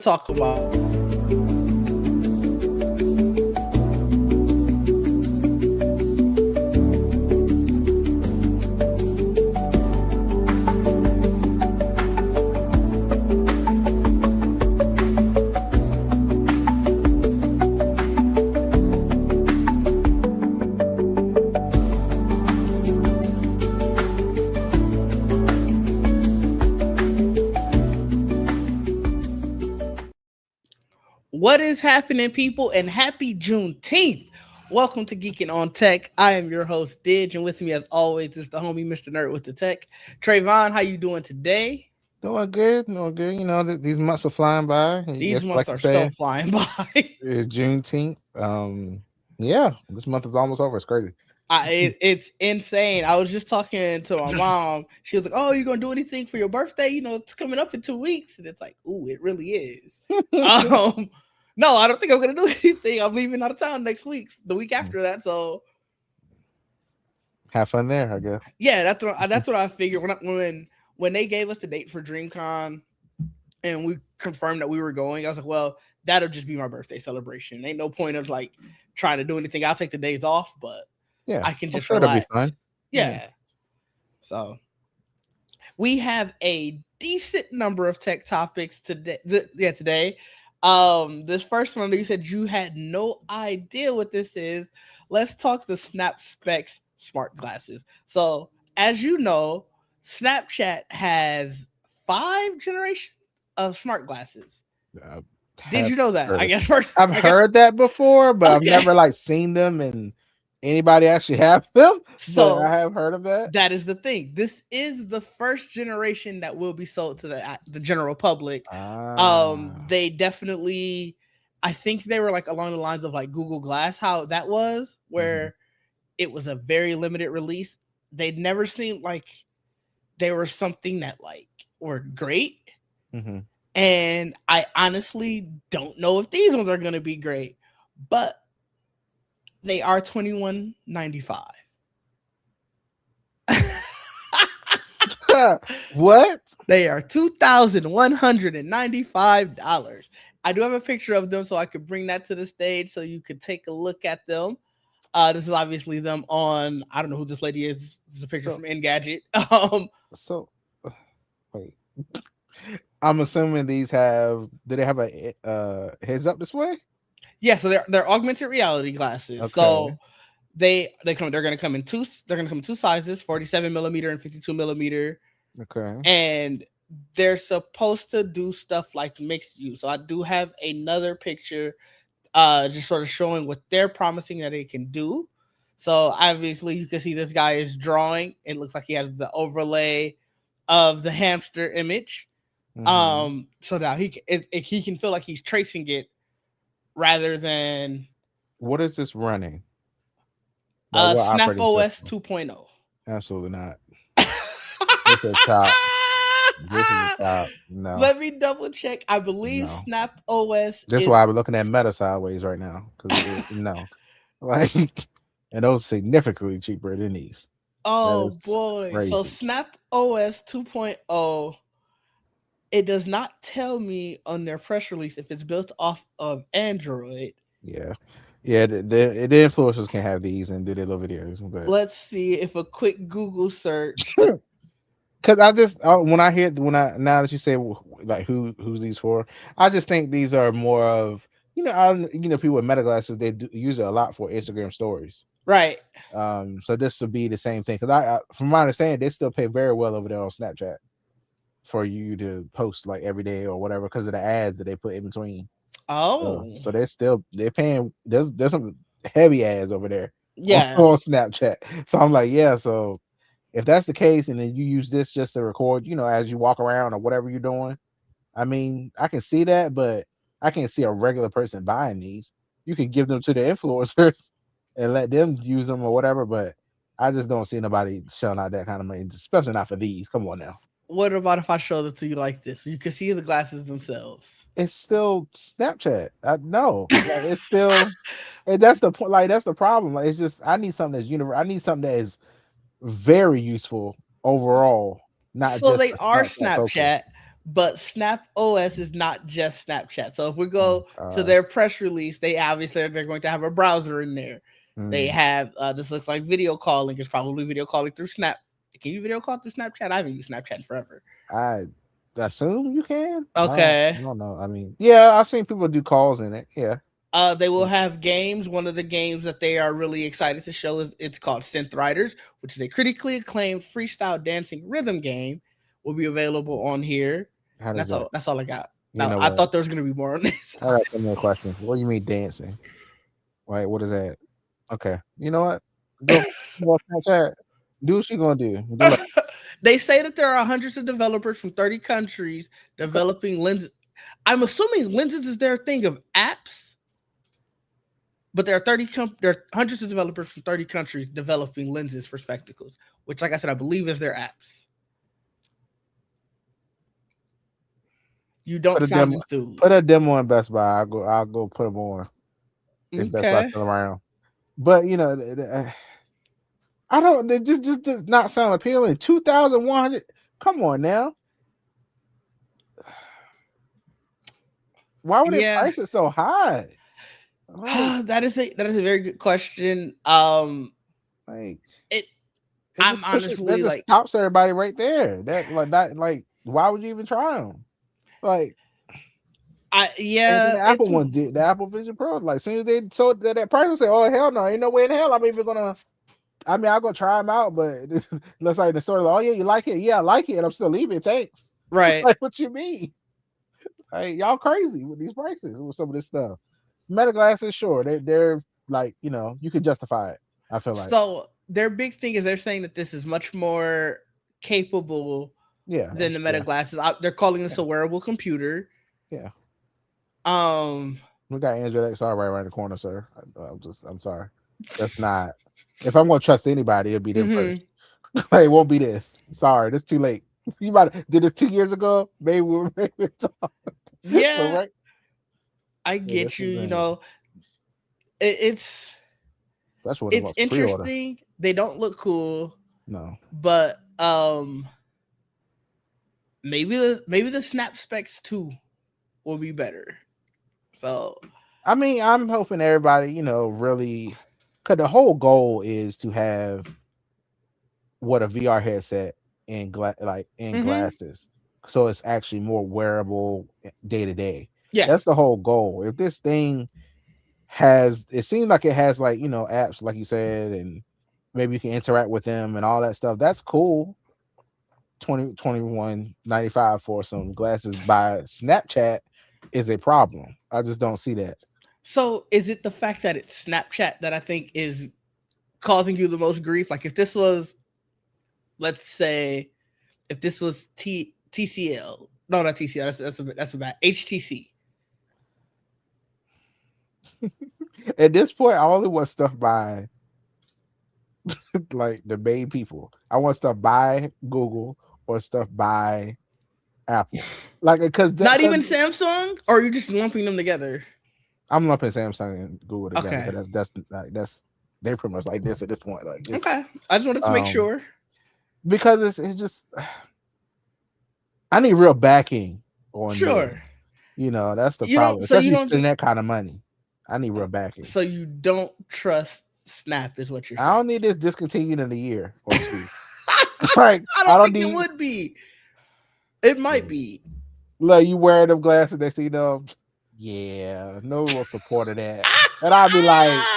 talk about what is happening, people, and happy Juneteenth. Welcome to Geekin on Tech. I am your host, Didge, and with me, as always, is the homie Mr. Nerd with the Tech. Trayvon, how you doing today? Doing good, doing good. These months are flying by. These Yes, months like you are so said, flying by. it's Juneteenth. Yeah, this month is almost over. It's crazy. It's insane. I was just talking to my mom. She was like, "Oh, you gonna do anything for your birthday? You know, it's coming up in 2 weeks." And it's like, "Ooh, it really is." Um, no, I don't think I'm gonna do anything. I'm leaving out of town next week, the week after that. So Have fun there, I guess. yeah, that's what I figured when they gave us the date for DreamCon and we confirmed that we were going. I was like, well, that'll just be my birthday celebration. Ain't no point of like trying to do anything. I'll take the days off, but Yeah, I can I'm just sure it'll be relax. fun. Yeah. Yeah. So we have a decent number of tech topics today. Today. This first one, you said you had no idea what this is. Let's talk the Snap Specs smart glasses. So, as you know, Snapchat has 5 generations of smart glasses. I Did have you know that? I heard. guess first. I've I guess heard that before, but I've okay. never like seen them and anybody actually have them. But I So have heard of that. that is the thing. This is the first generation that will be sold to the general public. Ah. They definitely, I think they were like along the lines of like Google Glass, how that was, Hmm. where it was a very limited release. They'd never seemed like they were something that like were great, Hmm. and I honestly don't know if these ones are going to be great, but they are 21.95. What? They are $2,195. I do have a picture of them, so I could bring that to the stage so you could take a look at them. This is obviously them on. I don't know who this lady is. This is a picture So from Engadget. so wait. I'm assuming these have. Do they have a heads up display? Yeah, so they're augmented reality glasses. Okay. So they're gonna come in two. They're gonna come in two sizes: 47 millimeter and 52 millimeter, Okay. and they're supposed to do stuff like mixed use. So I do have another picture just sort of showing what they're promising that it can do. So obviously you can see this guy is drawing. It looks like he has the overlay of the hamster image. Hmm. So now he can feel like he's tracing it rather than What is this running? Like what Snap operating OS system? 2.0. Absolutely not. It's a top. This is a top. No, Let me double check. I believe no. Snap OS That's is. why I'm looking at Meta sideways right now because no, like, and those significantly cheaper than these. That Oh is boy. So crazy. Snap OS 2.0, it does not tell me on their press release if it's built off of Android. Yeah, yeah. The influencers can have these and do their little videos, but Let's see if a quick Google search. because I just when I now that you say like who's these for, I just think these are more of people with meta glasses they use it a lot for Instagram stories. Right. So this would be the same thing because from my understanding, they still pay very well over there on Snapchat for you to post like every day or whatever because of the ads that they put in between. Oh. So they're paying. There's some heavy ads over there on, Yeah. on Snapchat. So I'm like, yeah. So if that's the case, and then you use this just to record, as you walk around or whatever you're doing, I mean, I can see that, but I can't see a regular person buying these. You could give them to the influencers and let them use them or whatever, but I just don't see nobody shelling out that kind of money, especially not for these. Come on now. What about if I showed it to you like this? So you can see the glasses themselves. It's still Snapchat. No, like it's still, and that's the point. Like that's the problem. Like it's just I need something that's universal. I need something that is very useful overall, not So just they for are Snapchat focus. Snapchat, but Snap OS is not just Snapchat. So if we Oh go to gosh. their press release, they obviously they're going to have a browser in there. They Mm. have this looks like video calling. It's probably video calling through Snap. Can you video call through Snapchat? I haven't used Snapchat in forever. I assume you can. Okay. I don't know. I mean, yeah, I've seen people do calls in it. Yeah. They will have games. One of the games that they are really excited to show is it's called Synth Riders, which is a critically acclaimed freestyle dancing rhythm game. Will be available on here. How And does that's that? all. That's all I got. You Now know I what? thought there was gonna be more on this. I got some more questions. What do you mean dancing? Right? What is that? Okay. You know what? Go Snapchat. Do what you gonna do. Good luck. They say that there are hundreds of developers from 30 countries developing lenses. I'm assuming lenses is their thing of apps, but there are hundreds of developers from 30 countries developing lenses for spectacles, which, like I said, I believe is their apps. You Put don't a sound demo. Put enthused. a demo in Best Buy. I'll go put them on if Best Buy's Okay. still around. But I don't. They just does not sound appealing. 2,100. Come on now. Why would they Yeah. price it so high? Like, That is a very good question. like It it I'm just pushes. honestly That just like, stops everybody right there. That like that like. Why would you even try them? Like, and then yeah, the it's Apple one did the Apple Vision Pro. Like, as soon as they sold that price, I said, "Oh hell no, ain't no way in hell I'm even gonna." I mean, I'll go try them out, but let's like the store. Like, oh yeah, you like it? Yeah, I like it. And I'm still leaving. Thanks. right. Like, what you mean? Like, y'all crazy with these prices with some of this stuff. Meta glasses, sure, they're like you can justify it. I feel like So their big thing is they're saying that this is much more capable yeah, than the Meta yeah, glasses. They're calling this yeah, a wearable computer. yeah. Um, We got Android XR right around the corner, sir. I'm sorry. That's not. If I'm gonna trust anybody, it'll be them mhm. first. Like, it won't be this. Sorry, this too late. You might did this 2 years ago. Maybe we'll maybe talk. But Yeah, right, I yeah, this get you. is It, it's that's what it it's was pre-order. interesting. They don't look cool, No, but maybe the Snap Specs 2 will be better. So, I mean, I'm hoping everybody, really, because the whole goal is to have what a VR headset in mhm. glasses, so it's actually more wearable day to day. Yeah. That's the whole goal. If this thing it seems like it has like apps like you said, and maybe you can interact with them and all that stuff. That's cool. 21.95 for some glasses by Snapchat is a problem. I just don't see that. So, is it the fact that it's Snapchat that I think is causing you the most grief? Like, if this was, let's say, if this was TCL, no, not TCL. That's a bad HTC. At this point, I only want stuff by like the main people. I want stuff by Google or stuff by Apple. Like, Not because even Samsung, or are you just lumping them together? I'm lumping Samsung and Google together Okay. because that's they pretty much like this at this point. Like, it's Okay. I just wanted to make um sure. because it's just I need real backing on this. Sure. That's the You don't. problem, So you especially don't. spending that kind of money. I need real backing. So you don't trust Snap, is what you're I saying. don't need this discontinued in a year or two. Like, I I don't don't think it need would be. It might be. like you wearing them glasses next thing you know, yeah, no one will support of that. And I'll be like,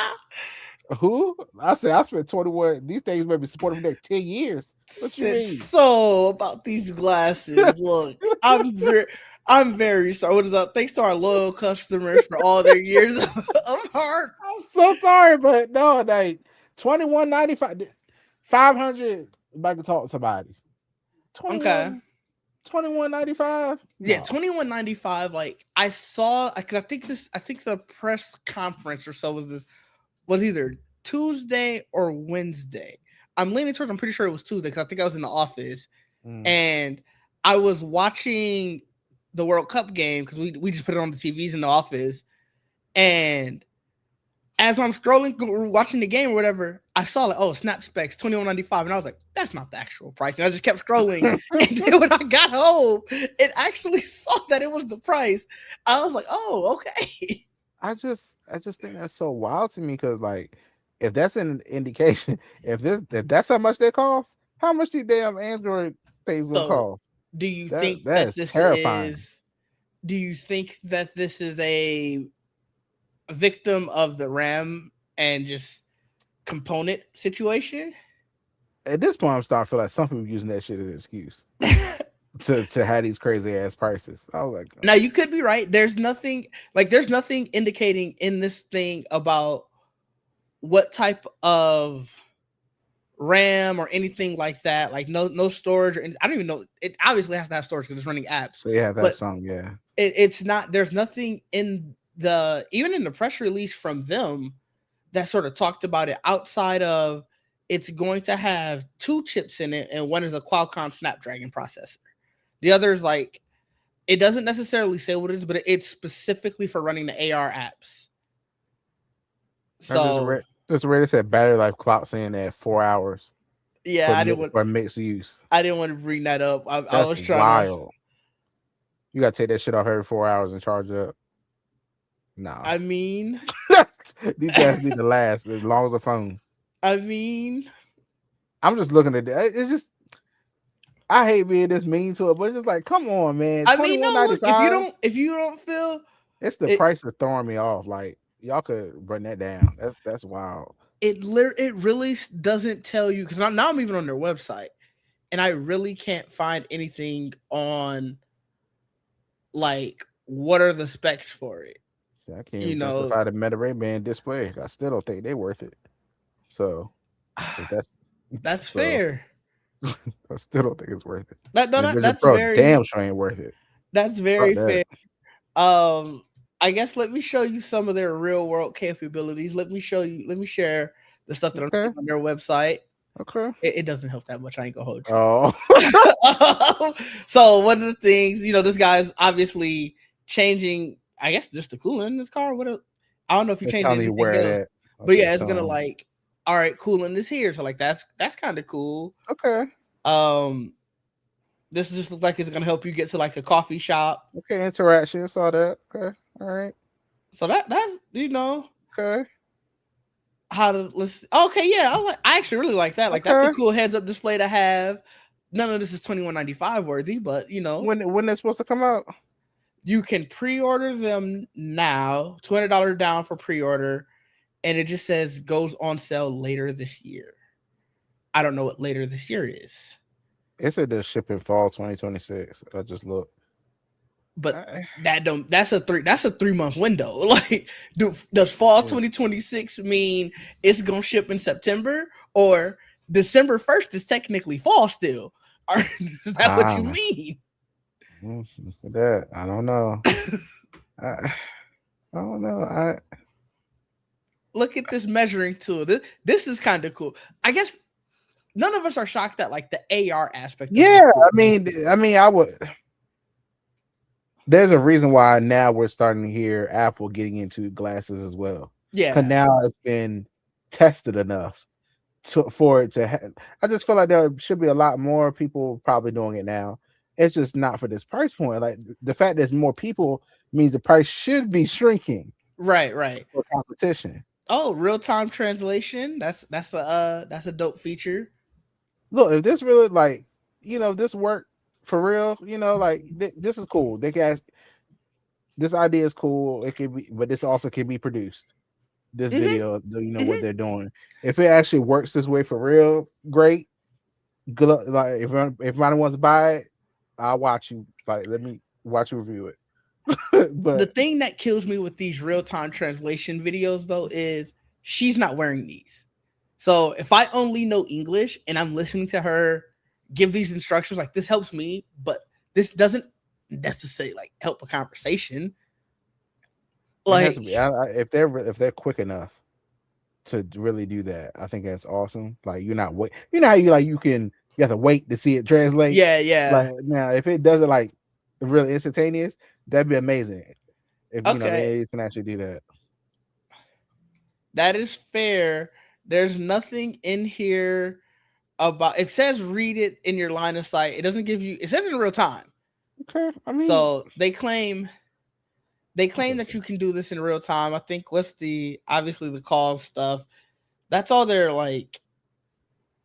who? I say I spent 21. These things may be supported for the next 10 years. What you It's mean? so about these glasses. Look, I'm very sorry. What is that? Thanks to our loyal customers for all their years of heart. I'm so sorry, but no, like 21.95, 500. If I could talk to somebody, Okay. 21, 21.95. Yeah, No, 21.95. Like I saw, because I think the press conference or so was either Tuesday or Wednesday. I'm leaning towards. I'm pretty sure it was Tuesday because I think I was in the office mm, and I was watching the World Cup game because we just put it on the TVs in the office. And as I'm scrolling, watching the game or whatever, I saw like, oh, Snap Specs 21.95, and I was like, that's not the actual price. And I just kept scrolling, and then when I got home, it actually saw that it was the price. I was like, oh, okay. I just think that's so wild to me because like if that's an indication, if that's how much they cost, how much these damn Android things gonna So, cost? do you That think that that is this terrifying. is? Do you think that this is a victim of the RAM and just component situation? At this point, I'm starting to feel like some people using that shit as an excuse to have these crazy ass prices. I was like, Now you could be right. There's nothing indicating in this thing about what type of RAM or anything like that. Like no storage or I don't even know. It obviously has to have storage because it's running apps, so yeah, that's but something. Yeah, it's not. There's nothing in the even in the press release from them that sort of talked about it outside of it's going to have two chips in it, and one is a Qualcomm Snapdragon processor. The other is like it doesn't necessarily say what it is, but it's specifically for running the AR apps. I just So read it said battery life clocks in at 4 hours yeah, for mixed use. I didn't want to bring that up. I That's was trying to. wild. You gotta take that shit off every 4 hours and charge it up. Nah, I mean, these guys need to last as long as a phone. I mean, I'm just looking at that. It's just I hate being this mean to it, but it's just like, come on, man. I Twenty mean. one No, ninety look. five. If you don't feel It's the it, price that's throwing me off. Like y'all could bring that down. That's wild. it really doesn't tell you because now I'm even on their website, and I really can't find anything on like what are the specs for it. I can't You even know, justify the Meta Ray Ban display. I still don't think they're worth it. So if that's that's so, fair. I still don't think it's worth it. That no, And the that Vision that's Pro very damn sure ain't worth it. that's Fuck very that. fair. Um, I guess let me show you some of their real world capabilities. Let me share the stuff that I'm Okay. seeing on their website. Okay. It doesn't help that much. I ain't gonna hold you. Oh, So one of the things, this guy's obviously changing. I guess just the coolant in this car. I don't know if he it's changed telling you anything where it else, at. but Okay, yeah, it's gonna so like, all right, coolant is here. So like that's kind of cool. okay. Um, this just looks like it's gonna help you get to like a coffee shop. Okay, interaction. Saw that. Okay. All right. So that's Okay. how to let's okay, yeah, I actually really like that. Like that's a Okay. cool heads up display to have. None of this is 21.95 worthy, but When they're supposed to come out? you can pre-order them now, $200 down for pre-order, and it just says goes on sale later this year. I don't know what later this year is. It said they're shipping fall 2026. I just looked. But I, that's a 3 month window. Like, does fall yeah. 2026 mean it's gonna ship in September or December 1st is technically fall still? Or is that what you Ah, mean? look at that. I don't know. I, I don't know. Look at this measuring tool. This is kind of cool. I guess none of us are shocked at like the AR aspect of this Yeah. tool. I would. There's a reason why now we're starting to hear Apple getting into glasses as well. Cause Yeah. now it's been tested enough for it to. I just feel like there should be a lot more people probably doing it now. It's just not for this price point. Like the fact there's more people means the price should be shrinking Right, right. for competition. Oh, real time translation. That's a dope feature. Look, if this really like, this work for real, like this is cool. They can. This idea is cool. It can be, but this also can be produced. This Hmm. video, what Hmm. they're doing. If it actually works this way for real, great. Good luck. Like if anybody wants to buy it, I'll watch you. Like let me watch you review it. The But thing that kills me with these real time translation videos though is she's not wearing these. So if I only know English and I'm listening to her give these instructions, like this helps me, but this doesn't necessarily like help a conversation. it has to Like, be. If they're quick enough to really do that, I think that's awesome. Like you're not wait. You know how you have to wait to see it translate. yeah, yeah. Like now, if it does it like really instantaneous, that'd be amazing. If the Okay. AIs can actually do that. That is fair. There's nothing in here about. It says read it in your line of sight. It doesn't give you. It says in real time. Okay, I mean, So they claim that you can do this in real time. I think what's the obviously the cause stuff. That's all their like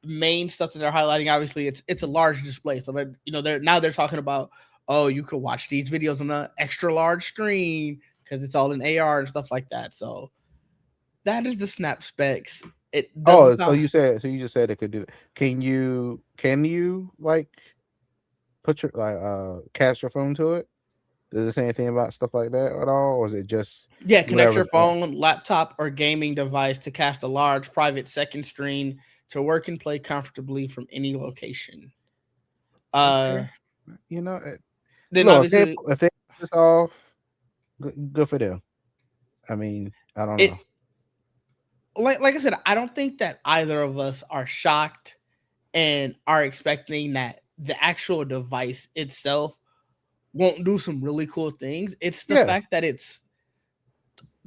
main stuff that they're highlighting. Obviously, it's a large display, so they're talking about, oh, you could watch these videos on an extra large screen because it's all in AR and stuff like that. So that is the snap specs. It doesn't oh, so sound. you just said it could do that. Can you like put your like cast your phone to it? Does it say anything about stuff like that at all, or is it just Yeah, connect your whatever's on? phone, laptop, or gaming device to cast a large private second screen to work and play comfortably from any location. Okay, Uh, look, then obviously if they pull this off, good for them. I mean, I don't it know. like I said, I don't think that either of us are shocked and are expecting that the actual device itself won't do some really cool things. It's the Yeah, fact that it's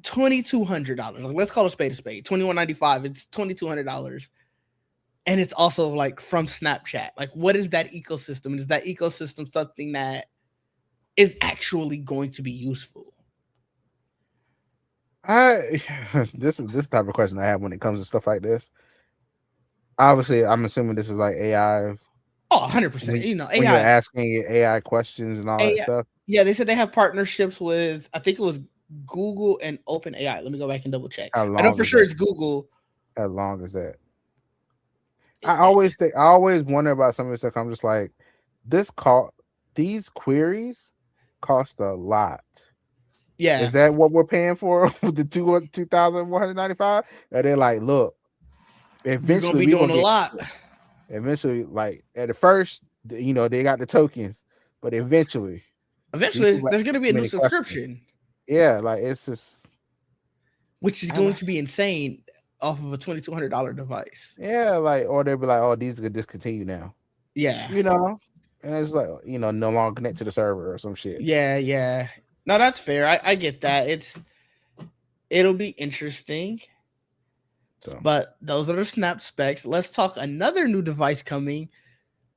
$2,200. Like, let's call a spade a spade. 21.95. It's $2,200, and it's also like from Snapchat. Like, what is that ecosystem? Is that ecosystem something that is actually going to be useful? I this type of question I have when it comes to stuff like this. Obviously, I'm assuming this is like AI Oh, 100%. when when you're AI, asking it AI questions and all that AI. stuff. Yeah, they said they have partnerships with, I think it was Google and OpenAI. Let me go back and double check. How I know long for is sure that? it's Google. How long is that? It- it- I always wonder about some of this stuff. I'm just like, this call these queries cost a lot. Is yeah, that what we're paying for with the 2,195? And they're like, look, you're gonna eventually be we're doing gonna a get lot. eventually, like at the first, they got the tokens, but eventually these Eventually, people have there's gonna be a too new many questions. subscription, Yeah, like it's just which is I going don't to be insane off of a $2,200 device. yeah, like or they'll be like, oh, these could discontinue now. Yeah, You know? And it's like, no longer connect to the server or some shit. yeah. No, that's fair. I get that. It'll be interesting. So But those are the snap specs. Let's talk another new device coming.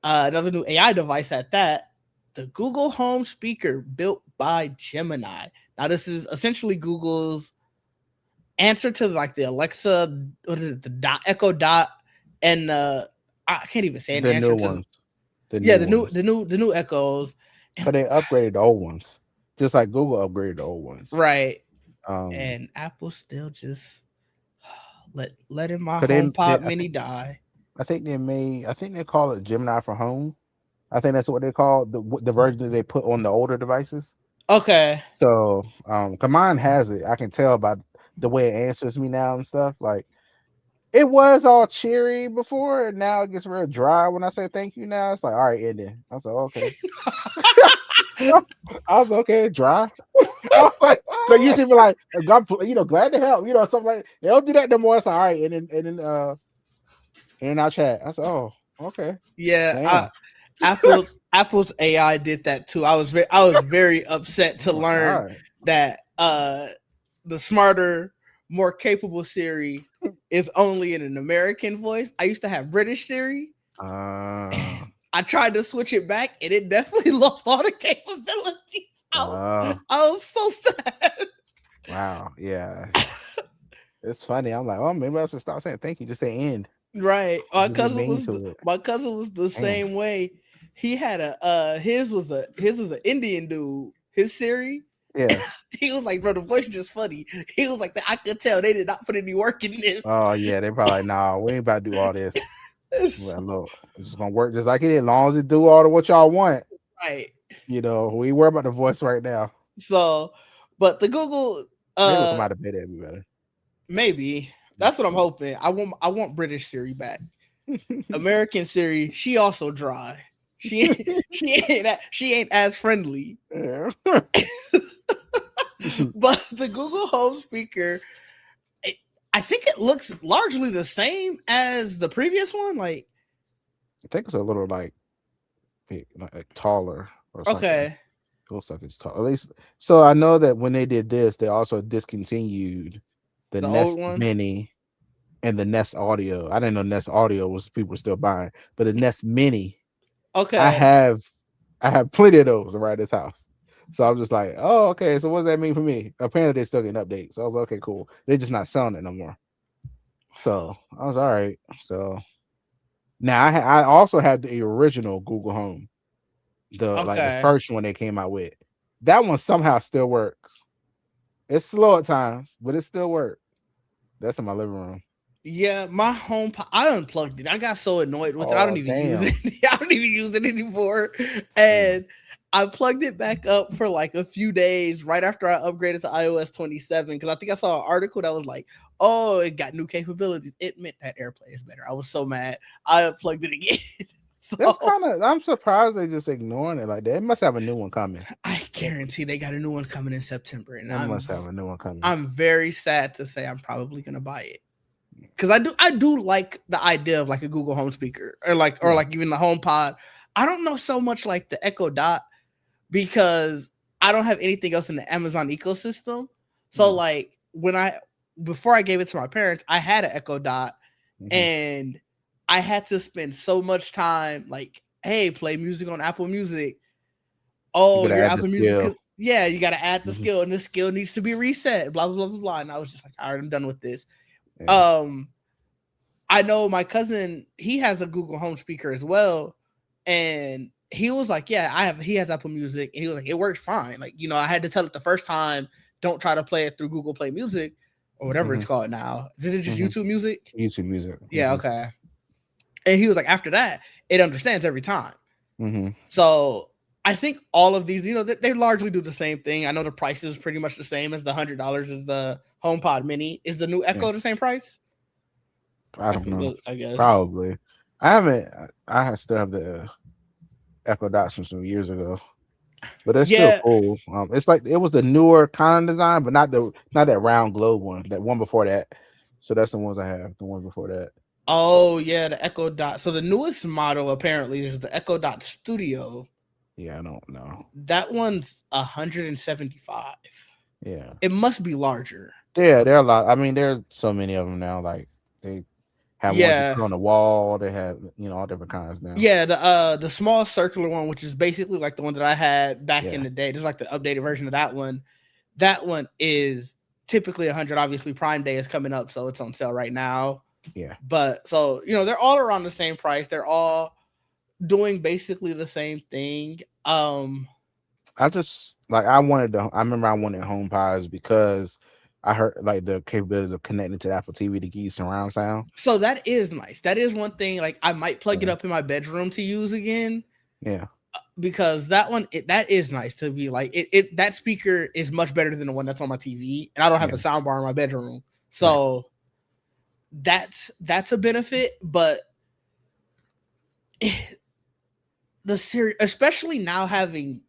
Another new AI device at that. The Google Home speaker built by Gemini. Now, this is essentially Google's answer to like the Alexa, what is it, the dot Echo Dot, and I can't even say an the answer new to ones. The yeah new the new ones. the new the new Echoes, and But they upgraded the old ones. Just like Google upgraded the old ones. right, Um and Apple still just letting my cause they HomePod Mini die. I think they call it Gemini for Home. I think that's what they call the version that they put on the older devices. Okay, So, 'cause mine has it. I can tell by the way it answers me now and stuff. Like it was all cheery before, and now it gets real dry when I say thank you. Now it's like, all right, and then I was like, okay. I was okay, dry. I was like, cause usually be like, God, glad to help, something like they don't do that no more. It's like, all right, and then I'll chat. I said, oh, okay, yeah. damn. Apple's AI did that too. I was very upset to I'm like, all learn right. that the smarter, more capable Siri is only in an American voice. I used to have British Siri. Uh, I tried to switch it back, and it definitely lost all the capabilities. uh, I was so sad. wow, yeah. It's funny. I'm like, oh, maybe I should stop saying thank you. Just say end. Right. My Just get cousin mean was to it. the Damn. same way. He had his was an Indian dude. His Siri, Yeah. he was like, bro, the voice is just funny. He was like, I could tell they did not put any work in this. Oh yeah. They probably like, nah, we ain't about to do all this. It's Well, look, it's just gonna work just like it is. As long as it do all of what y'all want. right. We ain't worry about the voice right now. So, but the Google, Maybe we'll come out of bed, it'll be better. maybe that's what I'm hoping. I want British Siri back. American Siri, she also dry. She ain't as friendly. Yeah. But the Google Home speaker, it, I think it looks largely the same as the previous one. Like, I think it's a little like like taller or something. okay, It looks like it's tall. At least so I know that when they did this, they also discontinued the the old Nest one. Mini and the Nest Audio. I didn't know Nest Audio was people were still buying, but the Nest Mini, I Okay. have I have plenty of those around this house. So I'm just like, oh, okay. So what does that mean for me? Apparently they're still getting updates. So I was like, okay, cool. They're just not selling it no more. So I was all right. So now I also had the original Google Home, the Okay. first one they came out with. That one somehow still works. It's slow at times, but it still works. That's in my living room. Yeah, my home I unplugged it. I got so annoyed with it. I don't Oh even use it. damn. I don't even use it anymore. Damn. And I plugged it back up for like a few days right after I upgraded to iOS 27 because I think I saw an article that was like, "Oh, it got new capabilities." It meant that AirPlay is better. I was so mad. I unplugged it again. That's So kind of. I'm surprised they just ignoring it like that. It must have a new one coming. I guarantee they got a new one coming in September, and It must have a new one coming. I'm very sad to say I'm probably gonna buy it because I do like the idea of like a Google Home speaker or Yeah. like even the Home Pod. I don't know so much like the Echo Dot because I don't have anything else in the Amazon ecosystem. So Mm, like before I gave it to my parents, I had an Echo Dot mhm. and I had to spend so much time like, hey, play music on Apple Music. You Oh, gotta your add the Apple Music skill. yeah, you gotta add the Mhm. skill and this skill needs to be reset, blah blah blah blah blah. And I was just like, all right, I'm done with this. Yeah. Um I know my cousin, he has a Google Home speaker as well. And he was like, yeah, he has Apple Music. And he was like, it works fine. Like, I had to tell it the first time, don't try to play it through Google Play Music or whatever it's Mhm. called now. Is it just Mhm. YouTube Music? YouTube Music. Yeah, okay. And he was like, after that, it understands every time. Mhm. So I think all of these, they largely do the same thing. I know the price is pretty much the same as the $100 is the HomePod Mini. Is the new Yeah. Echo the same price? I I don't know. forget, I guess. Probably. I haven't. Still have the Echo Dots from some years ago, but it's still Yeah. cool. It's like it was the newer kind of design, but not that round globe one. That one before that. So that's the ones I have. The ones before that. Oh yeah, the Echo Dot. So the newest model apparently is the Echo Dot Studio. Yeah, I don't know. That one's 175. Yeah. It must be larger. Yeah, there are a lot. I mean, there's so many of them now. Like they have ones you Yeah. put on the wall. They have all different kinds now. Yeah, the small circular one, which is basically like the one that I had back in Yeah, the day. Just like the updated version of that one. That one is typically 100. Obviously, Prime Day is coming up, so it's on sale right now. yeah. But so they're all around the same price. They're all doing basically the same thing. I just like I wanted to. I remember I wanted home pods because I heard like the capabilities of connecting to the Apple TV to give you surround sound. So that is nice. That is one thing. Like I might plug it Yeah, up in my bedroom to use again yeah, because that is nice to be like it. That speaker is much better than the one that's on my TV, and I don't have yeah. a sound bar in my bedroom, Right. so that's a benefit. But the Siri, especially now having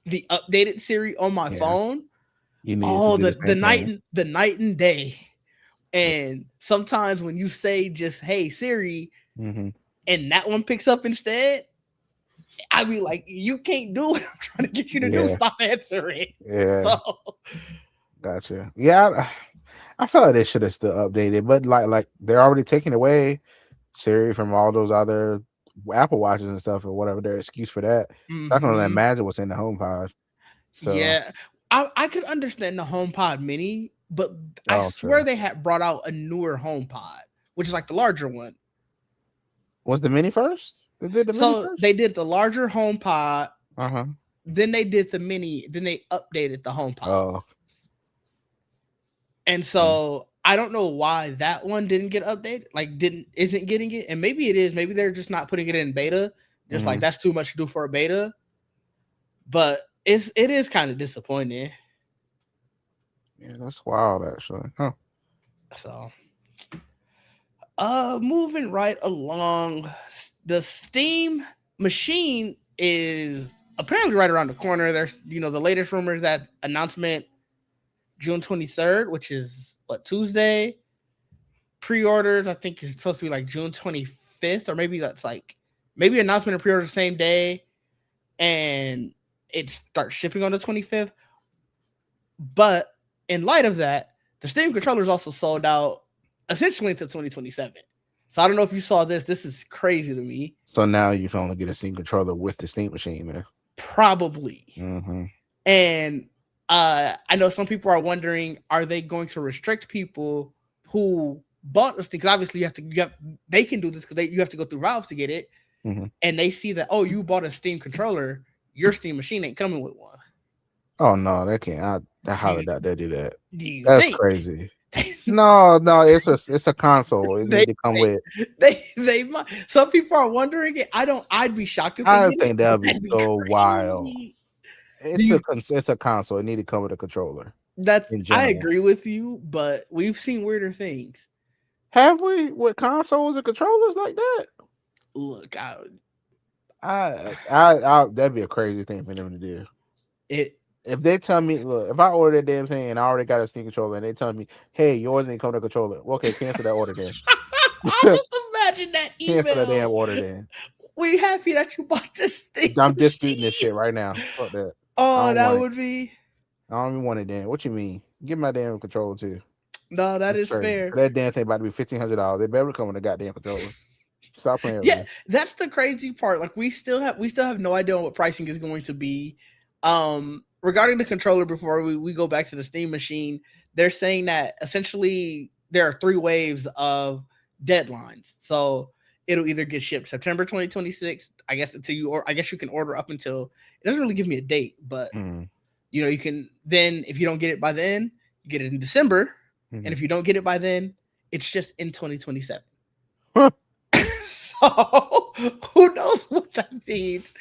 the updated Siri on my Yeah, phone, you needed to oh do the the same night thing. and the night and day. Yeah. And sometimes when you say just "Hey Siri," Mm-hmm. and that one picks up instead, I be like, you can't do what I'm trying to get you to do. Yeah, Stop answering. yeah. So Gotcha. Yeah, I feel like they should have still updated, but like they're already taking away Siri from all those other Apple Watches and stuff or whatever their excuse for that. So I can only hmm imagine what's in the HomePod. So, yeah, I could understand the HomePod Mini, but I oh, swear true. they had brought out a newer HomePod, which is like the larger one. Was the mini first? They did the mini So first? they did the larger HomePod, Uh-huh. then they did the Mini, then they updated the HomePod. Oh, And mm, so I don't know why that one didn't get updated, like didn't isn't getting it. And maybe it is, maybe they're just not putting it in beta. Just like mhm. that's too much to do for a beta. But it is kind of disappointing. Yeah, that's wild actually. Huh. So moving right along, the Steam machine is apparently right around the corner. There's the latest rumors that announcement June 23rd, which is what, Tuesday. Pre-orders I think is supposed to be like June 25th, or maybe that's like maybe announcement and pre-order the same day, and it starts shipping on the 25th. But in light of that, the Steam controller is also sold out essentially until 2027. So I don't know if you saw this. This is crazy to me. So now you can only get a Steam controller with the Steam machine, man. Probably. Mm-hmm. And I know some people are wondering, are they going to restrict people who bought this thing? Because obviously they can do this because you have to go through Valve to get it. Mm-hmm. And they see that, oh, you bought a Steam controller, your Steam machine ain't coming with one. Oh no, they can't. I Do highly you doubt they do that. do you That's think crazy. No, it's a console. It they need to come with. they might? Some people are wondering it. I don't. I'd be shocked if they I did it, think that but would be that'd be so wild. crazy. Do you? It's a console. It need to come with a controller That's in I general. agree with you, but we've seen weirder things. Have we with consoles and controllers like that? Look, That'd be a crazy thing for them to do. it. If they tell me, look, if I order that damn thing and I already got a Steam controller, and they tell me, hey, yours ain't come to controller, well, okay, cancel that order then. I just imagine that Cancel that damn email. order then. We happy that you bought this thing. I'm disputing this shit right now. Fuck that. I Oh, don't that want it. would be. I don't even want it then. What you mean? Give me my damn controller too. No, that That's is crazy. fair. That damn thing about to be $1,500. They better come with a goddamn controller. Stop playing with Yeah, me. that's the crazy part. Like we still have no idea what pricing is going to be. Regarding the controller, before we go back to the Steam machine, they're saying that essentially there are 3 waves of deadlines. So it'll either get shipped September 2026, I guess, until you, or I guess you can order up until, it doesn't really give me a date, but Mm-hmm. you can then, if you don't get it by then, you get it in December, and Mm-hmm. if you don't get it by then, it's just in 2027. Huh. So who knows what that means?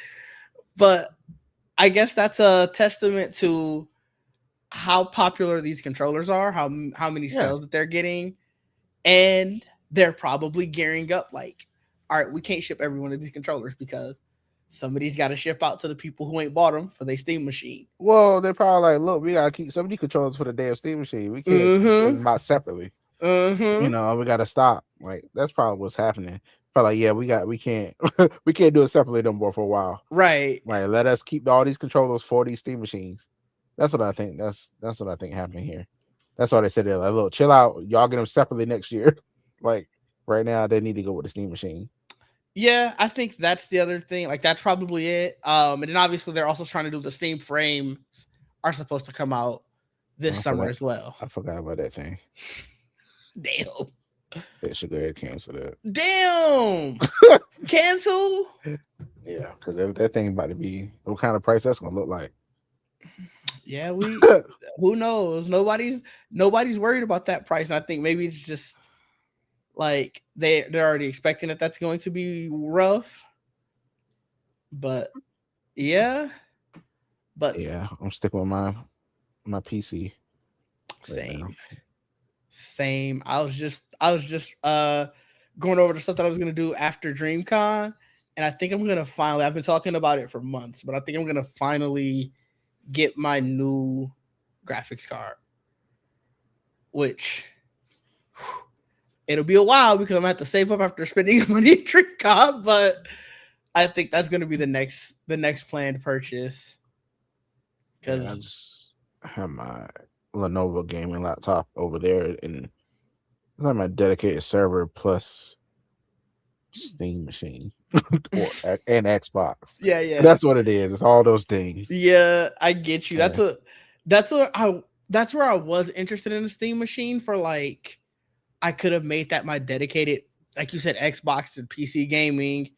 But I guess that's a testament to how popular these controllers are, how many Yeah. sales that they're getting, and they're probably gearing up. Like, all right, we can't ship every one of these controllers because somebody's got to ship out to the people who ain't bought them for their Steam machine. Well, they're probably like, look, we gotta keep some of these controllers for the damn Steam machine. We can't keep putting Mm-hmm. them out separately. Mm-hmm. We gotta stop. Like that's probably what's happening. Probably like, yeah, we can't we can't do it separately no more for a while. Right. Like let us keep all these controllers for these Steam machines. That's what I think. That's what I think happening here. That's why they said they're like, look, chill out. Y'all get them separately next year. Like right now, they need to go with the Steam machine. Yeah, I think that's the other thing. Like that's probably it. And then obviously they're also trying to do the Steam frames are supposed to come out this I summer forgot. as well. I forgot about that thing. Damn. They should go ahead and cancel that. Damn. Cancel. Yeah, because that thing about to be what kind of price that's gonna look like. Yeah, who knows? Nobody's worried about that price. And I think maybe it's just like they're already expecting that that's going to be rough. But yeah, but Yeah, I'm sticking with my PC right now. same. I was just going over the stuff that I was gonna do after DreamCon, and I think I'm gonna finally. I've been talking about it for months, but I think I'm gonna finally get my new graphics card, which it'll be a while because I'm gonna have to save up after spending money at DreamCon, but I think that's gonna be the next planned purchase. Yeah, I Because just have my Lenovo gaming laptop over there, and I have my dedicated server plus Steam machine and Xbox. yeah, That's what it is. It's all those things. yeah, I get you. Yeah. That's where I was interested in the Steam machine for, like, I could have made that my dedicated, like you said, Xbox and PC gaming,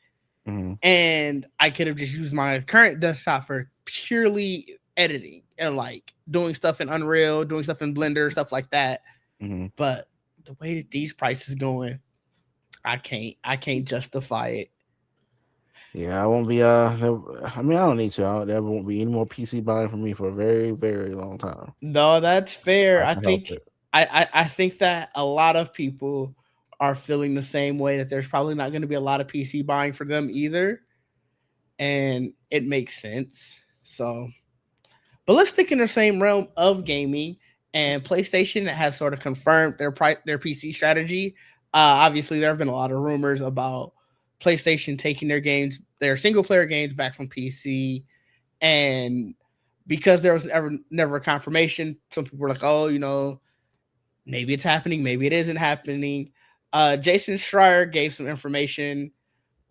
Mhm. and I could have just used my current desktop for purely editing and like doing stuff in Unreal, doing stuff in Blender, stuff like that. Mhm. But the way that these prices going, I can't justify it. Yeah, I won't be. I mean, I don't need to. There won't be any more PC buying for me for a very, very long time. No, that's fair. I I can help think it. I think that a lot of people are feeling the same way, that there's probably not going to be a lot of PC buying for them either. And it makes sense. So, but let's stick in the same realm of gaming. And PlayStation has sort of confirmed their PC strategy. Obviously, there have been a lot of rumors about PlayStation taking their single player games back from PC, and because there was never a confirmation, some people were like, "Oh, Maybe it's happening, maybe it isn't happening. Jason Schreier gave some information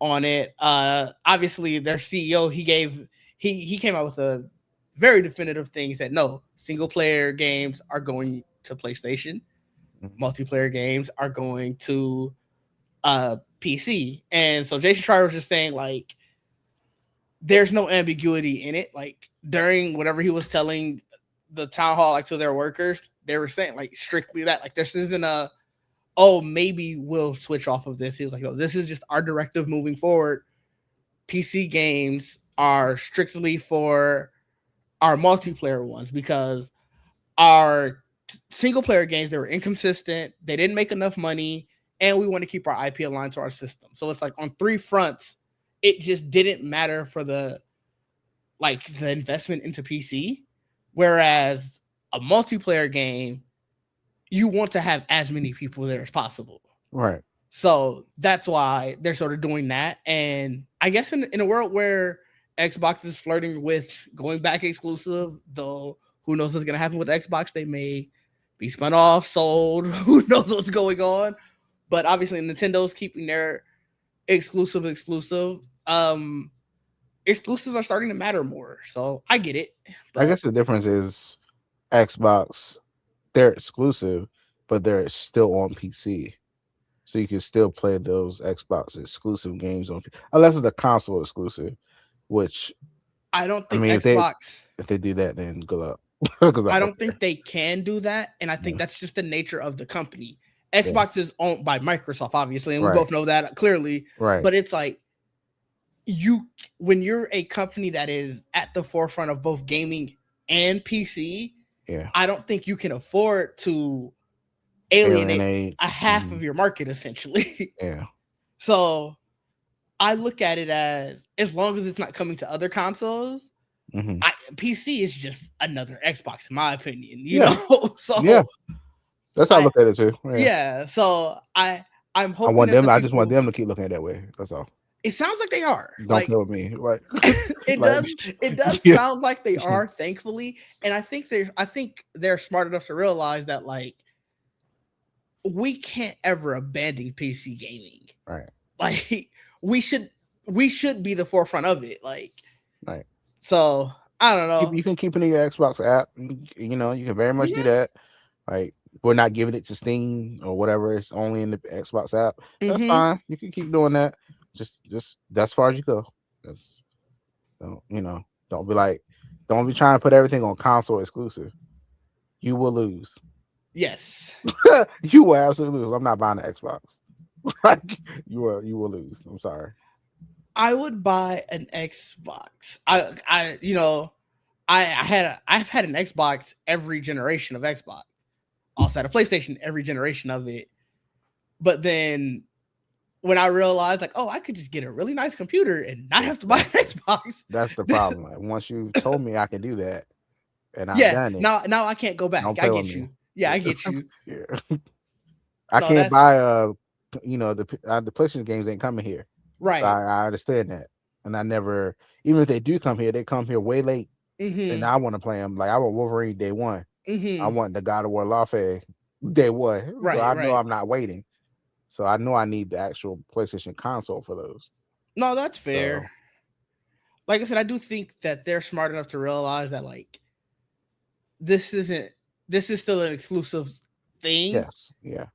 on it. Obviously, their CEO he came out with a very definitive thing. He said no, single player games are going to PlayStation, Mhm. multiplayer games are going to PC. And so Jason Schreier was just saying like there's no ambiguity in it. Like during whatever he was telling the town hall, like to their workers, they were saying like strictly that like this isn't a oh maybe we'll switch off of this. He was like no, this is just our directive moving forward. PC games are strictly for our multiplayer ones because our single player games they were inconsistent, they didn't make enough money, and we want to keep our IP aligned to our system. So it's like on three fronts, it just didn't matter for the investment into PC. Whereas a multiplayer game, you want to have as many people there as possible. Right. So that's why they're sort of doing that. And I guess in a world where Xbox is flirting with going back exclusive, though who knows what's going to happen with Xbox? They may be spun off, sold. Who knows what's going on? But obviously, Nintendo's keeping their exclusive. Exclusives are starting to matter more. So I get it. I But guess the difference is Xbox, they're exclusive, but they're still on PC. So you can still play those Xbox exclusive games on unless it's a console exclusive, which I don't I think mean Xbox if they do that then good luck. Because I I don't don't care. think they can do that, and I think Yeah. that's just the nature of the company. Yeah. Xbox is owned by Microsoft, obviously, and we Right. both know that clearly. Right. But it's like you, when you're a company that is at the forefront of both gaming and PC, Yeah. I don't think you can afford to alienate Alienate. a half Hmm. of your market essentially. Yeah. So I look at it as long as it's not coming to other consoles, Hmm. PC is just another Xbox, in my opinion. Yeah. Yeah. So That's how I I look at it too. Yeah. yeah, so I'm I hoping want that them. the I just want people. them to keep looking at it that way. That's all. It sounds like they are Don't like play with me. Like, it like, does. It does yeah. sound like they are, thankfully, and I think they're smart enough to realize that like we can't ever abandon PC gaming. Right. Like we should we should be the forefront of it. Like Right. so, I don't know. You can keep it in your Xbox app. You can very much do Yeah. that. Like, we're not giving it to Steam or whatever. It's only in the Xbox app. That's Mm-hmm. fine. You can keep doing that. Just that's far as you go. That's don't be like, don't be trying to put everything on console exclusive. You will lose. Yes. You will absolutely lose. I'm not buying the Xbox. Like, you will lose. I'm sorry. I would buy an Xbox. I've had an Xbox every generation of Xbox. Also had a PlayStation every generation of it. But then when I realized like, oh, I could just get a really nice computer and not have to buy an Exactly. Xbox. That's the problem. Like, once you told me I can do that and I've Yeah, done it, now I can't go don't back. I play with get me. you. Yeah, I get you. Yeah. I No, can't that's buy the PlayStation games ain't coming here. So right. I understand that. And I never, even if they do come here, they come here way late. And Mm-hmm. I want to play them. Like, I want Wolverine day one. I Mm-hmm. want the God of War Lawfare day one. So Right, I know right. I'm not waiting. So I know I need the actual PlayStation console for those. No, that's fair. So Like I said, I do think that they're smart enough to realize that like this isn't this is still an exclusive thing. yes, yeah,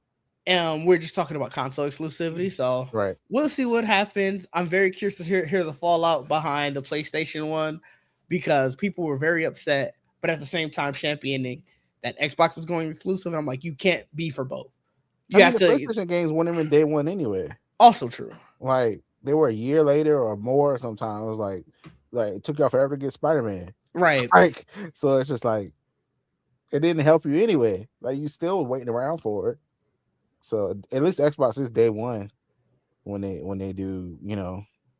We're just talking about console exclusivity, so right. we'll see what happens. I'm very curious to hear the fallout behind the PlayStation one because people were very upset, but at the same time championing that Xbox was going exclusive. And I'm like, you can't be for both. I You mean, have the to. PlayStation games weren't even day one anyway. Also true. Like, they were a year later or more. Sometimes it was like it took y'all forever to get Spider-Man. Right. Like, so it's just like it didn't help you anyway. Like, you still waiting around for it. So at least Xbox is day one when they do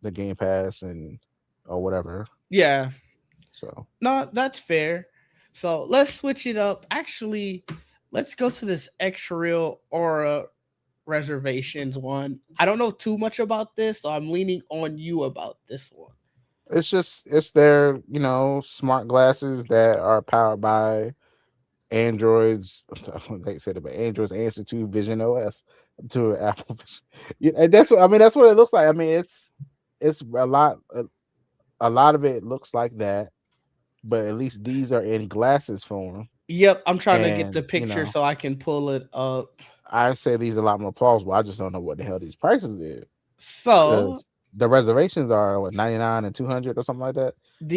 the Game Pass and or whatever. Yeah. So No, that's fair. So let's switch it up. Actually, let's go to this X Real Aura reservations one. I don't know too much about this, so I'm leaning on you about this one. it's their smart glasses that are powered by Androids, they said about Androids answer to Vision OS to Apple Vision. Yeah, and that's what I mean. That's what it looks like. I mean, it's a lot of it looks like that, but at least these are in glasses form. Yep, I'm trying to get the And picture so I can pull it up. I say these are a lot more plausible. I just don't know what the hell these prices is So because the reservations are what 99 and 200 or something like that.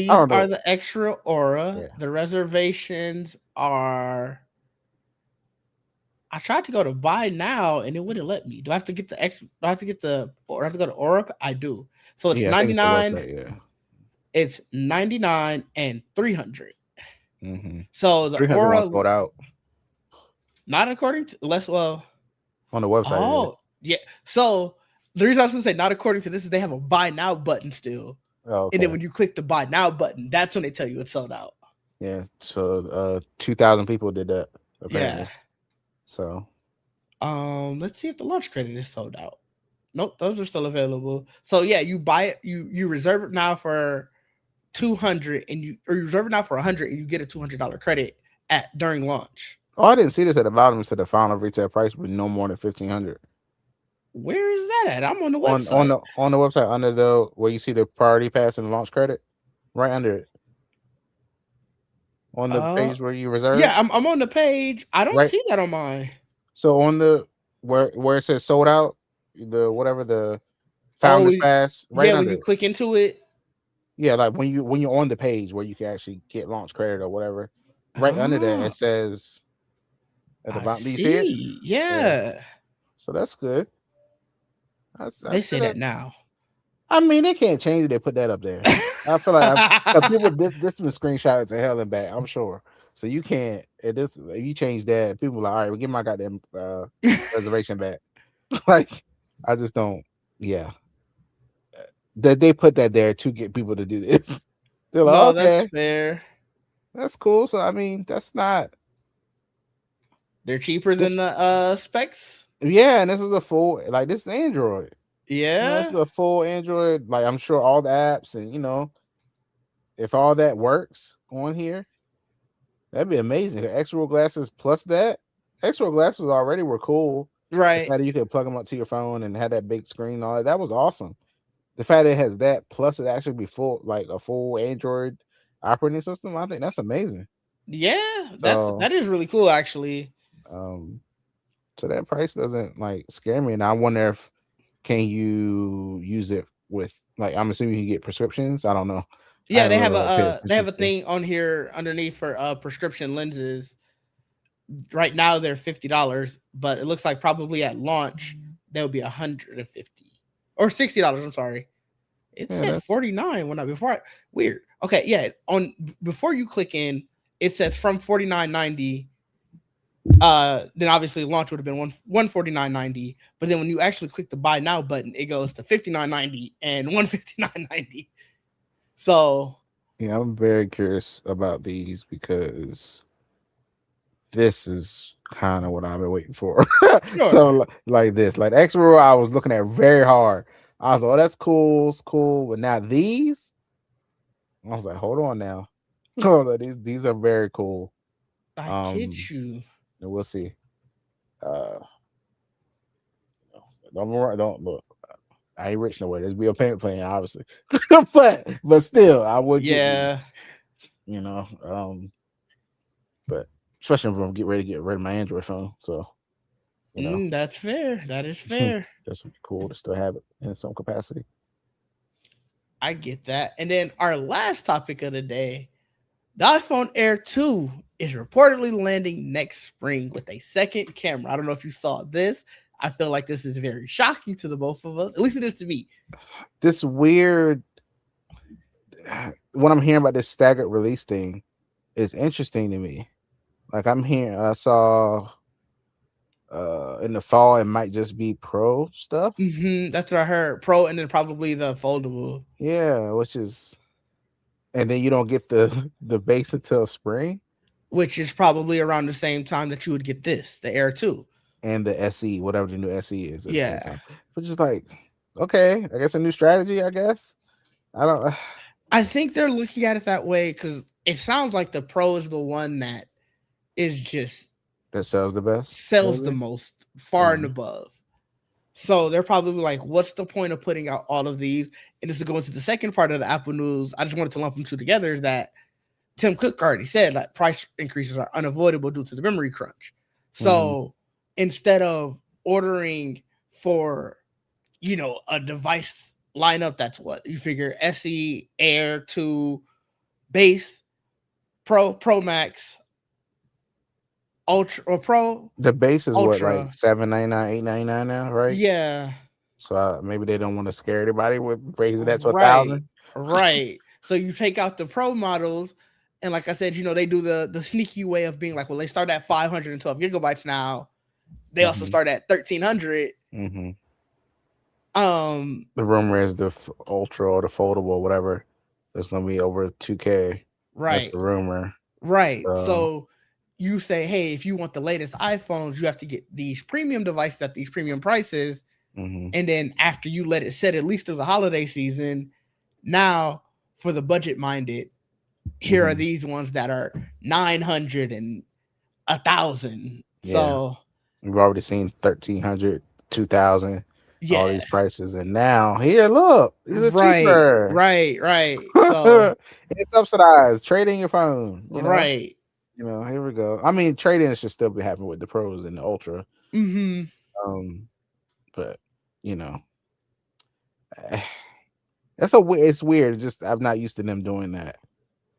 I these don't are know. the extra aura. Yeah, The reservations are. I tried to go to buy now and it wouldn't let me. Do I have to get the X? Do I have to get the? Or I have to go to Aura? I do. So it's yeah, I think ninety it's the nine. website. Yeah, It's 99 and 300. mm-hmm. So the 300 Aura, ones sold out not according to less. Well, on the website. It is. oh yeah. So the reason I was gonna say not according to this is they have a buy now button still, Oh, and then okay. when you click the buy now button, that's when they tell you it's sold out. Yeah. So 2,000 people did that Yeah. apparently. So Let's see if the launch credit is sold out. Nope, those are still available. So yeah, you buy it, you reserve it now for 200, and you reserve it now for 100, and you get a $200 credit at during launch. oh, I didn't see this at the bottom. It said the final retail price was no more than 1,500 Where is that at? I'm on the on website. the website under the where you see the priority pass and launch credit, right under it on the Uh, page where you reserve, yeah, I'm on the page. I don't right? see that on mine. So on the where it says sold out, the whatever the Oh, founders pass, right yeah, when under you it. click into it. Yeah, like when you're on the page where you can actually get launch credit or whatever, right under that Oh, it says at the I bottom. Do you see it? see. Yeah. Yeah, So that's good. I they say say that that. now. I mean, they can't change it. They put that up there. I feel like cause people this been screenshot it to hell and back. I'm sure. So you can't. This if you change that, people are like, all right, well, give my goddamn reservation back. Like, I just don't. Yeah, that they put that there to get people to do this. They're like, No, that's okay, fair. that's cool. So I mean, that's not They're cheaper than this. the specs. Yeah, and this is a full like this is Android. This Yeah, is a full Android. Like I'm sure all the apps and if all that works on here, that'd be amazing. Extra glasses plus that. Extra glasses already were cool. The right. fact that you could plug them up to your phone and have that big screen and all that, that was awesome. The fact that it has that plus it actually be full like a full Android operating system, I think that's amazing. Yeah, So that is really cool actually. um so that price doesn't like scare me. And I wonder if can you use it with like I'm assuming you get prescriptions. I don't know. I Yeah, haven't really like paid they attention have a to. thing on here underneath for prescription lenses. Right now they're $50, but it looks like probably at launch they'll be 150 or $60. I'm sorry. It Yeah, said that's 49 when I before I weird. Okay, yeah, on before you click in, it says from 49.90. Then obviously launch would have been 149.90, but then when you actually click the buy now button, it goes to 59.90 and 159.90. So yeah. I'm very curious about these because this is kind of what I've been waiting for. sure. So like this, like the X rule, I was looking at very hard. I was like, oh, that's cool, it's cool. But now these, I was like, hold on now. Oh, these are very cool. I Um, get you. and we'll see. Uh, don't look. I ain't rich nowhere. There's be a payment plan, obviously, but still, I would get these. Yeah. You know, but especially if I'm get ready to get rid of my Android phone. So you know, That's fair. That is fair. this would be cool to still have it in some capacity. I get that. And then our last topic of the day, the iPhone Air 2 is reportedly landing next spring with a second camera. I don't know if you saw this. I feel like this is very shocking to the both of us. At least it is to me. This weird, what I'm hearing about this staggered release thing is interesting to me. Like I'm hearing, I saw in the fall it might just be pro stuff. That's what I heard. Pro and then probably the foldable, Yeah, which is, and then you don't get the base until spring which is probably around the same time that you would get this, the Air 2. and the SE, whatever the new SE is at the same Yeah. time. Which is like, okay, I guess a new strategy. I guess I don't. I think they're looking at it that way because it sounds like the Pro is the one that is just That sells the best, sells the maybe. most, far and Mm-hmm. above. So they're probably like, what's the point of putting out all of these? And this is going to the second part of the Apple news. I just wanted to lump them two together. Is that Tim Cook already said that price increases are unavoidable due to the memory crunch. Mm-hmm. So instead of ordering for, a device lineup, that's what you figure SE, Air 2, Base, Pro Max, Ultra, or Pro, The base is what, like Ultra. 799, 899 now, right? Yeah, So maybe they don't want to scare everybody with raising that to a right, thousand. right. So you take out the Pro models, and like I said, they do the sneaky way of being like, well, they start at 512 gigabytes now. They also Mm-hmm. start at 1300. Mm-hmm. Um, The rumor is the ultra or the foldable or whatever is going to be over 2K. That's right, the rumor. right. So, So you say, hey, if you want the latest iPhones, you have to get these premium devices at these premium prices. mm-hmm. And then after you let it set at least through the holiday season, now for the budget minded, here are Mm-hmm. these ones that are 900 and 1,000. Yeah, So we've already seen 1,300, 2,000, all yeah, these prices, and now here, look, these are right, cheaper. right, right. So It's subsidized. Trade in your phone. right. Here we go. I mean, trade in should still be happening with the pros and the ultra. Mm-hmm. Um, but you know, it's weird. Just I'm not used to them doing that.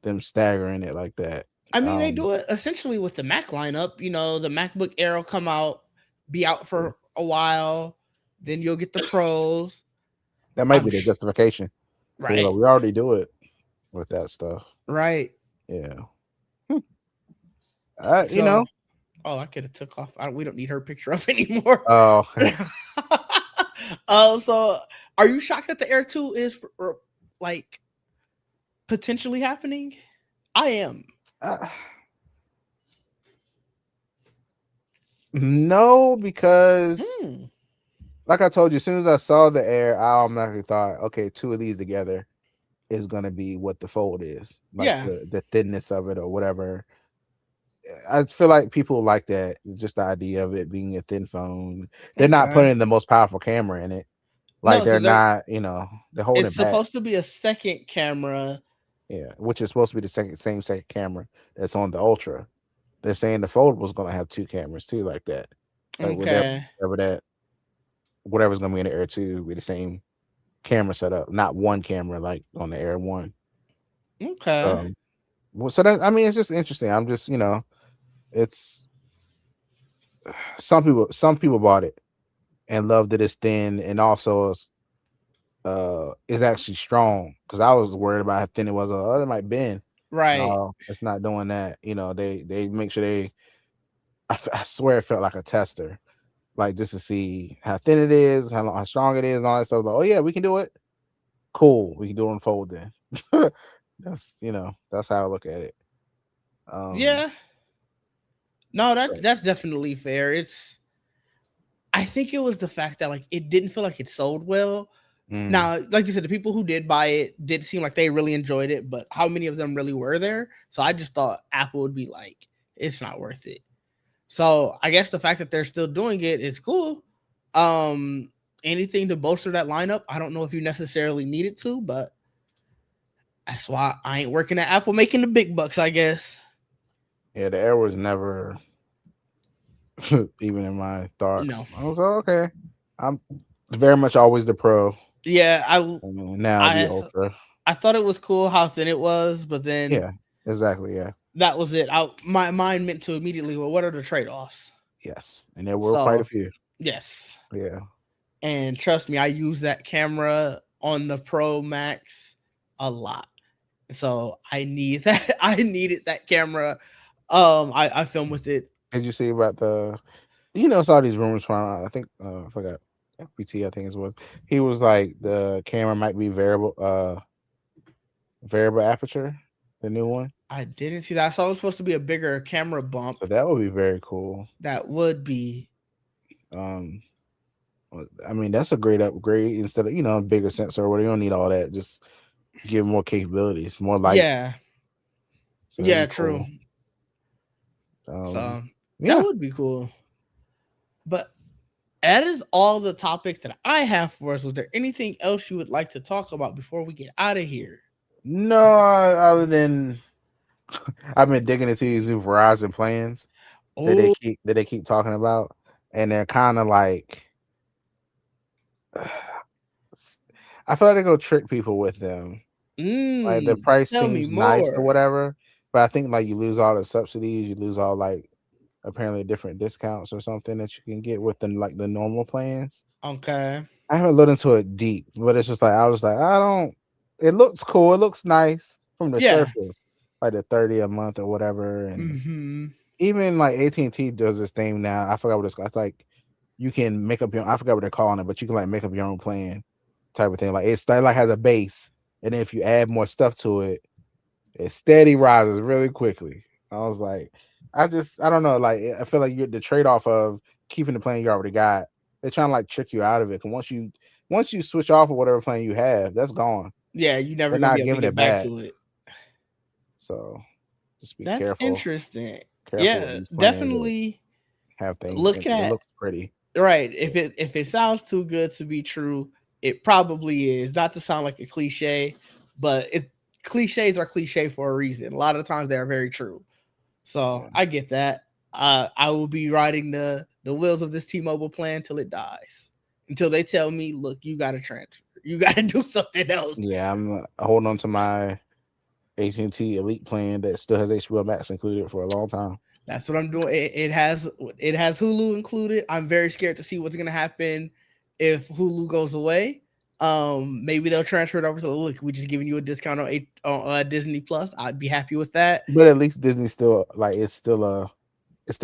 Them staggering it like that. I mean, they Um, do it essentially with the Mac lineup. The MacBook Air will come out, be out for a while. Then you'll get the pros. that might I'm be the sh- justification. Cause right, we already do it with that stuff. right. Yeah. You So, know. oh, I could have took off. We don't need her picture up anymore. Oh, So are you shocked that the Air 2 is like potentially happening? I am. uh, no, because Hmm. like I told you, as soon as I saw the air, I automatically thought, okay, two of these together is gonna be what the fold is, like Yeah. the thinness of it or whatever. I feel like people like that, just the idea of it being a thin phone. They're not Okay. putting the most powerful camera in it. Like No, so they're not, they're holding it's it back. supposed to be a second camera. Yeah, which is supposed to be the same second camera that's on the Ultra. They're saying the foldable's gonna have two cameras too, like that. Like Okay. whatever's gonna be in the Air 2 be the same camera setup, not one camera like on the Air 1. Okay. So, so that, I mean, it's just interesting. I'm just, it's some people bought it and loved it as thin, and also is actually strong, because I was worried about how thin it was. Oh, it might bend. Right. No, it's not doing that. They make sure I swear it felt like a tester, like just to see how thin it is, how strong it is, and all that stuff. Like, oh yeah, we can do it. Cool, we can do it on fold then. That's how I look at it. Um, Yeah. No, that's so that's definitely fair. I think it was the fact that like it didn't feel like it sold well. mm, Now, like you said, the people who did buy it did seem like they really enjoyed it, but how many of them really were there? So I just thought Apple would be like, it's not worth it. So I guess the fact that they're still doing it is cool. Anything to bolster that lineup. I don't know if you necessarily need it to, but that's why I ain't working at Apple making the big bucks, I guess. yeah, the Air was never even in my No. thoughts. I was like, okay, I'm very much always the Pro, Yeah, and now the I Ultra. I thought it was cool how thin it was, but then Yeah, exactly. Yeah, that was it. My mind meant to immediately, well, what are the trade-offs? yes, and there were quite a So few. yes. Yeah, And trust me, I use that camera on the Pro Max a lot. So I need that. I needed that camera. I film with it. did you see about the? Saw these rumors from, I think, I forgot, FPT, I think it was. He was like, the camera might be variable aperture, the new one. I didn't see that. I saw it was supposed to be a bigger camera So bump. that would be very cool. That would be, Um, I mean, that's a great upgrade, instead of, a bigger sensor where you don't need all that. Just give more capabilities, more light. yeah, So that'd yeah, be true. cool. So that Yeah. would be cool. But that is all the topics that I have for us. Was there anything else you would like to talk about before we get out of here? No, other than I've been digging into these new Verizon plans Oh, that they keep talking about, and they're kind of like I feel like they go trick people with them. Like the price tell me seems nice or more. whatever, but I think like you lose all the subsidies, you lose all like apparently different discounts or something that you can get with the like the normal plans. Okay. I haven't looked into it deep, but it's just like I was like, I don't. It looks cool. It looks nice from the Yeah. surface, like the 30 a month or whatever. And Mm-hmm. even like AT&T does this thing now. I forgot what it's called. It's like you can make up your. I forgot what they're calling it, but you can like make up your own plan, type of thing. Like it's like has a base, and then if you add more stuff to it, it steady rises really quickly. I was like, I don't know. Like I feel like you're the trade off of keeping the plan you already got. They're trying to like trick you out of it. And once you switch off of whatever plan you have, that's gone. Yeah, you're never They're gonna be not able to giving get it back back. to it. So just be That's careful. interesting. Careful with Yeah, these plans that definitely have things. look It at looks pretty. right. If it sounds too good to be true, it probably is. Not to sound like a cliche, but cliches are cliche for a reason. A lot of the times they are very true. So Yeah. I get that. I will be riding the wheels of this T-Mobile plan till it dies. Until they tell me, look, you got to transfer. You got to do something else. Yeah, I'm holding on to my AT&T Elite plan that still has HBO Max included for a long time. That's what I'm doing. It has Hulu included. I'm very scared to see what's gonna happen if Hulu goes away. Maybe they'll transfer it over to look. We just giving you a discount on Disney Plus. I'd be happy with that. But at least Disney still like it's still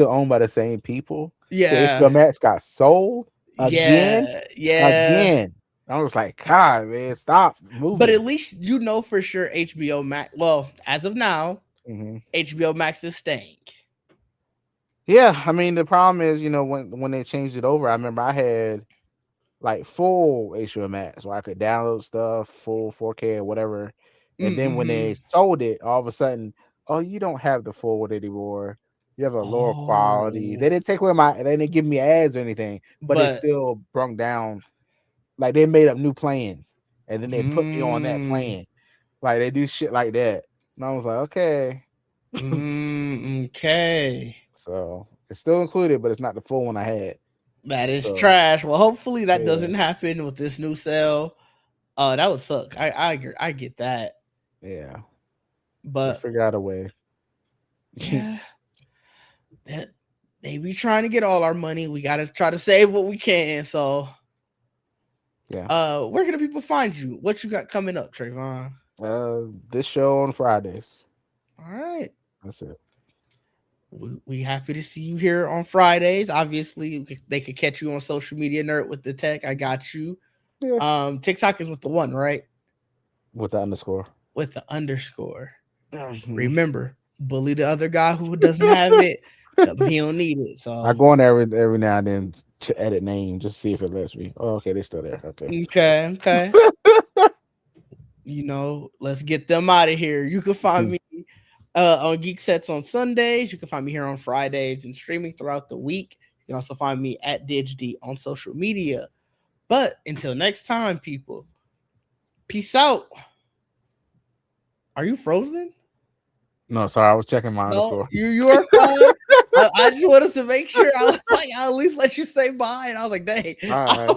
owned by the same people. So HBO Yeah, Max got sold again, yeah, yeah. again. I was like, God, man, stop But at moving. least you know for sure HBO Max. Well, as of now, Hmm. HBO Max is staying. Yeah, I mean the problem is, when they changed it over, I remember I had like full HBO Max where I could download stuff, full 4K or whatever. And then when Mm-hmm. they sold it, all of a sudden, oh, you don't have the full one anymore. You have a lower quality. Oh, They didn't give me ads or anything, but it but still brung down. Like they made up new plans, and then they put me on that mm, plan. Like they do shit like that, and I was like, okay. okay. So it's still included, but it's not the full one I had. That is So trash. Well, hopefully that yeah, doesn't happen with this new sale. That would suck. I agree. I get that, yeah. They but figure out a way. yeah, that they be trying to get all our money. We gotta try to save what we can. So, Yeah. where can the people find you? What you got coming up, Trayvon? This show on Fridays. All right. That's it. We happy to see you here on Fridays. Obviously, they could catch you on social media, nerd with the tech. I got you. Yeah. TikTok is with the one, right? With the underscore. With the underscore. Mhm. Remember, bully the other guy who doesn't have it. Tell him he don't need it. I So go on there every now and then to edit name just see if it lets me. Oh, okay, they're still there. Okay. okay, okay. Let's get them out of here. You can find me on Geek Sets on Sundays. You can find me here on Fridays and streaming throughout the week. You can also find me at DigD on social media. But until next time, people, peace out. Are you frozen? No, sorry, I was checking my No, underscore. you are fine. I just wanted to make sure. I was like, I'll at least let you say bye. And I was like, dang, All I right.